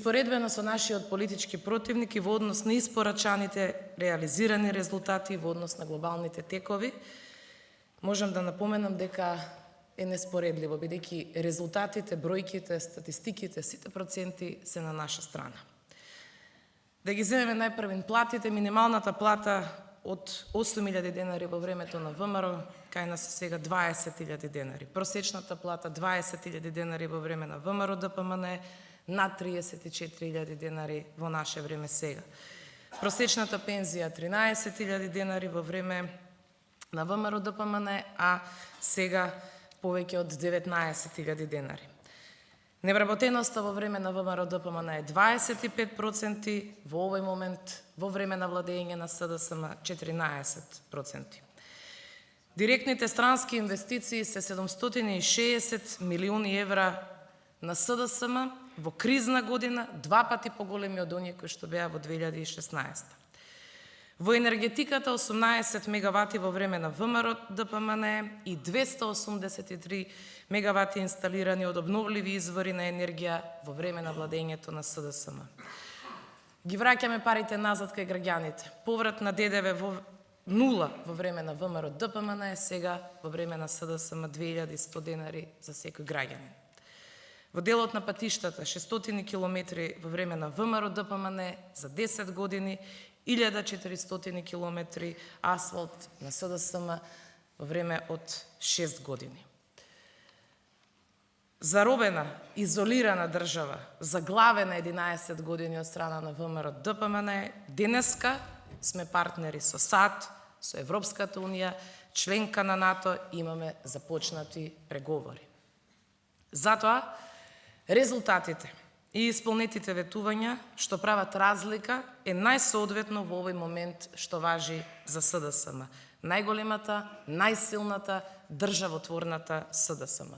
Испоредбено со нашиот политички противник и во однос на испорачаните реализирани резултати во однос на глобалните текови, можам да напоменам дека е неспоредливо, бидејќи резултатите, бројките, статистиките, сите проценти се на наша страна. Да ги земеме најпрвен платите, минималната плата од 8.000 денари во времето на ВМРО, кај нас е сега 20.000 денари. Просечната плата 20.000 денари во време на ВМРО ДПМН, над 34.000 денари во наше време сега. Просечната пензија 13.000 денари во време на ВМРО ДПМН, а сега повеќе од 19.000 денари. Невработеноста во време на ВМРО ДПМН е 25%, во овој момент, во време на владење на СДСМ 14%. Директните странски инвестиции се 760 милиони евра на СДСМ во кризна година, 2 пати поголеми од оние кои што беа во 2016. Во енергетиката 18 мегавати во време на ВМРО ДПМН и 283 мегавати инсталирани од обновливи извори на енергија во време на владењето на СДСМ. Ги враќаме парите назад кај граѓаните. Поврат на ДДВ во нула во време на ВМРО ДПМН е сега во време на СДСМ 2100 денари за секој граѓанин. Во делот на патиштата 600 километри во време на ВМРО ДПМН за 10 години, 1400 километри асфалт на СДСМ во време од 6 години. Заробена, изолирана држава, заглавена 11 години од страна на ВМРО ДПМН, денеска сме партнери со САД, со Европската Унија, членка на НАТО, имаме започнати преговори. Затоа, резултатите и исполнетите ветувања што прават разлика е најсоодветно во овој момент што важи за СДСМ. Најголемата, најсилната, државотворната СДСМ.